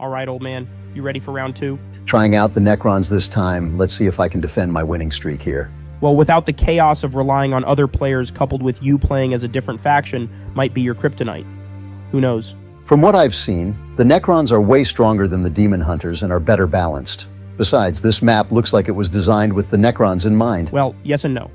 All right, old man, you ready for round 2? Trying out the Necrons this time. Let's see if I can defend my winning streak here. Well, without the chaos of relying on other players coupled with you playing as a different faction might be your kryptonite. Who knows? From what I've seen, the Necrons are way stronger than the Demon Hunters and are better balanced. Besides, this map looks like it was designed with the Necrons in mind. Well, yes and no.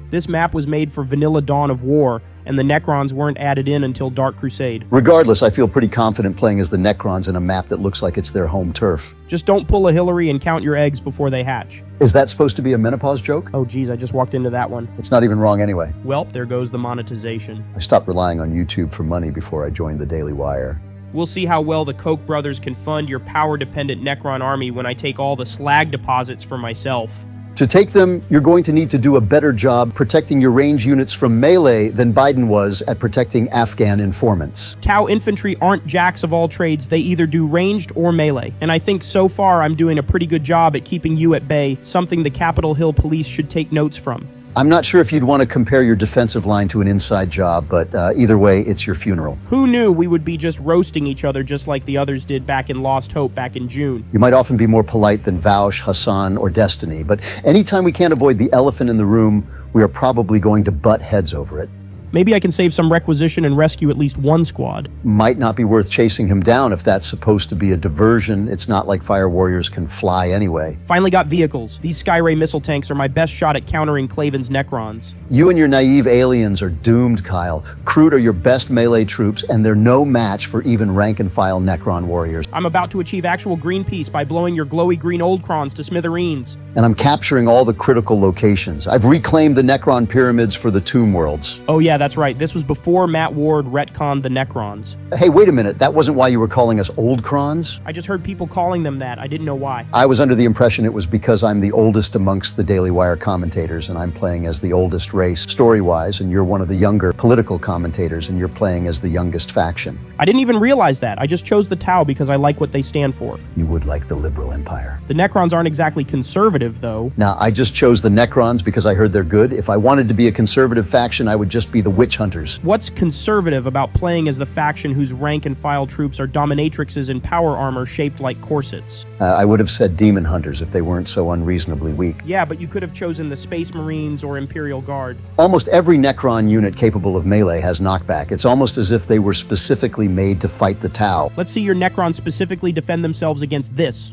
This map was made for Vanilla Dawn of War, and the Necrons weren't added in until Dark Crusade. Regardless, I feel pretty confident playing as the Necrons in a map that looks like it's their home turf. Just don't pull a Hillary and count your eggs before they hatch. Is that supposed to be a menopause joke? Oh geez, I just walked into that one. It's not even wrong anyway. Well, there goes the monetization. I stopped relying on YouTube for money before I joined the Daily Wire. We'll see how well the Koch brothers can fund your power-dependent Necron army when I take all the slag deposits for myself. To take them, you're going to need to do a better job protecting your range units from melee than Biden was at protecting Afghan informants. Tau infantry aren't jacks of all trades. They either do ranged or melee. And I think so far I'm doing a pretty good job at keeping you at bay, something the Capitol Hill police should take notes from. I'm not sure if you'd want to compare your defensive line to an inside job, but either way, it's your funeral. Who knew we would be just roasting each other just like the others did back in Lost Hope back in June? You might often be more polite than Vaush, Hassan, or Destiny, but anytime we can't avoid the elephant in the room, we are probably going to butt heads over it. Maybe I can save some requisition and rescue at least one squad. Might not be worth chasing him down if that's supposed to be a diversion. It's not like fire warriors can fly anyway. Finally got vehicles. These Skyray missile tanks are my best shot at countering Klavan's Necrons. You and your naive aliens are doomed, Kyle. Crude are your best melee troops, and they're no match for even rank-and-file Necron warriors. I'm about to achieve actual green peace by blowing your glowy green Oldcrons to smithereens. And I'm capturing all the critical locations. I've reclaimed the Necron pyramids for the Tomb Worlds. Oh yeah, that's right. This was before Matt Ward retconned the Necrons. Hey, wait a minute. That wasn't why you were calling us Oldcrons? I just heard people calling them that. I didn't know why. I was under the impression it was because I'm the oldest amongst the Daily Wire commentators, and I'm playing as the oldest race story-wise, and you're one of the younger political commentators, and you're playing as the youngest faction. I didn't even realize that. I just chose the Tau because I like what they stand for. You would like the liberal empire. The Necrons aren't exactly conservative, though. Now, I just chose the Necrons because I heard they're good. If I wanted to be a conservative faction, I would just be the Witch Hunters. What's conservative about playing as the faction whose rank-and-file troops are dominatrixes in power armor shaped like corsets? I would have said Demon Hunters if they weren't so unreasonably weak. Yeah, but you could have chosen the Space Marines or Imperial Guard. Almost every Necron unit capable of melee has knockback. It's almost as if they were specifically made to fight the Tau. Let's see your Necrons specifically defend themselves against this.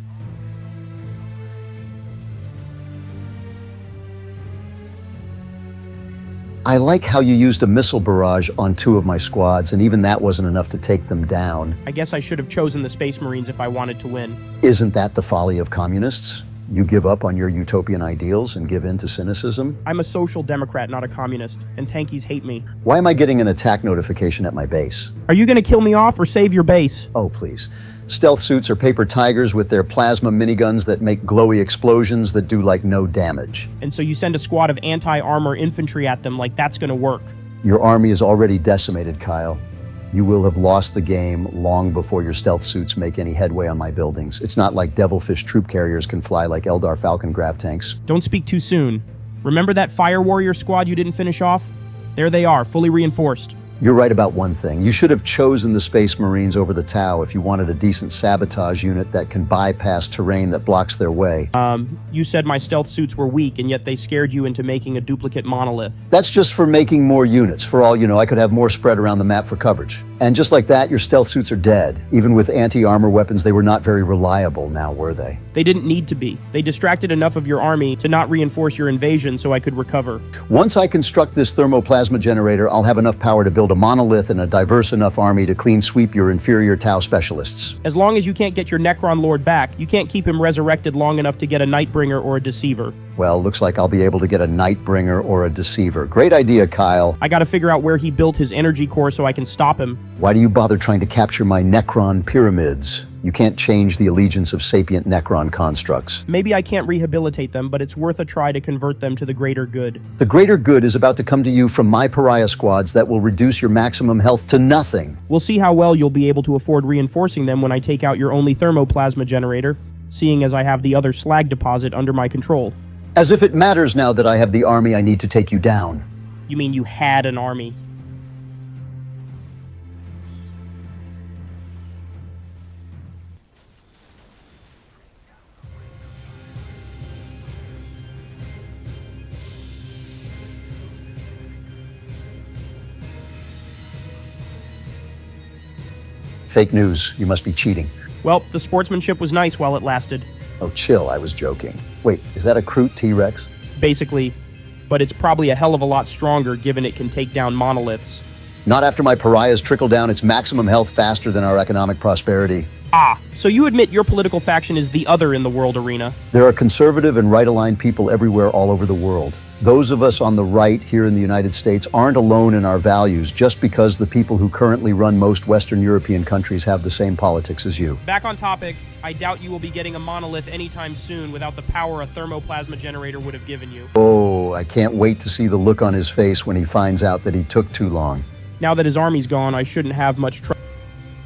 I like how you used a missile barrage on 2 of my squads, and even that wasn't enough to take them down. I guess I should have chosen the Space Marines if I wanted to win. Isn't that the folly of communists? You give up on your utopian ideals and give in to cynicism? I'm a social democrat, not a communist, and tankies hate me. Why am I getting an attack notification at my base? Are you gonna kill me off or save your base? Oh, please. Stealth suits are paper tigers with their plasma miniguns that make glowy explosions that do like no damage. And so you send a squad of anti-armor infantry at them like that's gonna work. Your army is already decimated, Kyle. You will have lost the game long before your stealth suits make any headway on my buildings. It's not like Devilfish troop carriers can fly like Eldar Falcon grav tanks. Don't speak too soon. Remember that Fire Warrior squad you didn't finish off? There they are, fully reinforced. You're right about one thing. You should have chosen the Space Marines over the Tau if you wanted a decent sabotage unit that can bypass terrain that blocks their way. You said my stealth suits were weak, and yet they scared you into making a duplicate monolith. That's just for making more units. For all you know, I could have more spread around the map for coverage. And just like that, your stealth suits are dead. Even with anti-armor weapons, they were not very reliable now, were they? They didn't need to be. They distracted enough of your army to not reinforce your invasion so I could recover. Once I construct this thermoplasma generator, I'll have enough power to build a monolith and a diverse enough army to clean sweep your inferior Tau specialists. As long as you can't get your Necron Lord back, you can't keep him resurrected long enough to get a Nightbringer or a Deceiver. Well, looks like I'll be able to get a Nightbringer or a Deceiver. Great idea, Kyle. I gotta figure out where he built his energy core so I can stop him. Why do you bother trying to capture my Necron pyramids? You can't change the allegiance of sapient Necron constructs. Maybe I can't rehabilitate them, but it's worth a try to convert them to the greater good. The greater good is about to come to you from my pariah squads that will reduce your maximum health to nothing. We'll see how well you'll be able to afford reinforcing them when I take out your only thermoplasma generator, seeing as I have the other slag deposit under my control. As if it matters now that I have the army I need to take you down. You mean you had an army? Fake news. You must be cheating. Well, the sportsmanship was nice while it lasted. Oh, chill. I was joking. Wait, is that a Kroot T-Rex? Basically, but it's probably a hell of a lot stronger given it can take down monoliths. Not after my pariahs trickle down its maximum health faster than our economic prosperity. Ah, so you admit your political faction is the other in the world arena. There are conservative and right-aligned people everywhere all over the world. Those of us on the right here in the United States aren't alone in our values just because the people who currently run most Western European countries have the same politics as you. Back on topic, I doubt you will be getting a monolith anytime soon without the power a thermoplasma generator would have given you. Oh, I can't wait to see the look on his face when he finds out that he took too long. Now that his army's gone, I shouldn't have much trouble.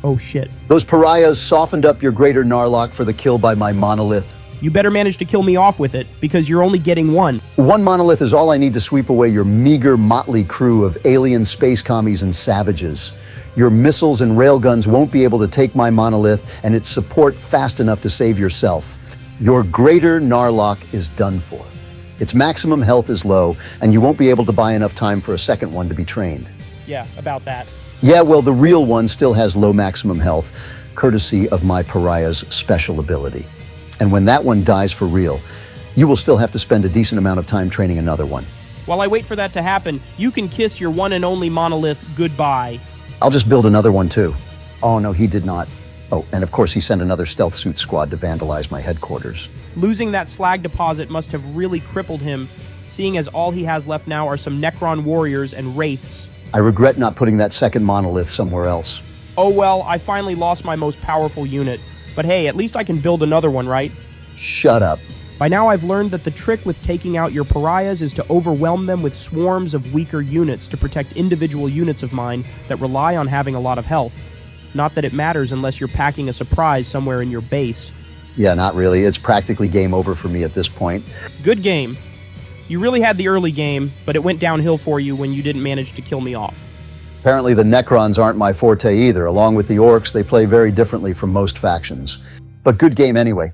Oh shit. Those pariahs softened up your greater Narlock for the kill by my monolith. You better manage to kill me off with it, because you're only getting one. One monolith is all I need to sweep away your meager, motley crew of alien space commies and savages. Your missiles and railguns won't be able to take my monolith and its support fast enough to save yourself. Your greater Narlock is done for. Its maximum health is low, and you won't be able to buy enough time for a second one to be trained. Yeah, about that. Yeah, well, the real one still has low maximum health, courtesy of my pariah's special ability. And when that one dies for real, you will still have to spend a decent amount of time training another one. While I wait for that to happen, you can kiss your one and only monolith goodbye. I'll just build another one too. Oh, no, he did not. Oh, and of course he sent another stealth suit squad to vandalize my headquarters. Losing that slag deposit must have really crippled him, seeing as all he has left now are some Necron warriors and wraiths. I regret not putting that second monolith somewhere else. Oh well, I finally lost my most powerful unit. But hey, at least I can build another one, right? Shut up. By now I've learned that the trick with taking out your pariahs is to overwhelm them with swarms of weaker units to protect individual units of mine that rely on having a lot of health. Not that it matters unless you're packing a surprise somewhere in your base. Yeah, not really. It's practically game over for me at this point. Good game. You really had the early game, but it went downhill for you when you didn't manage to kill me off. Apparently the Necrons aren't my forte either. Along with the Orcs, they play very differently from most factions. But good game anyway.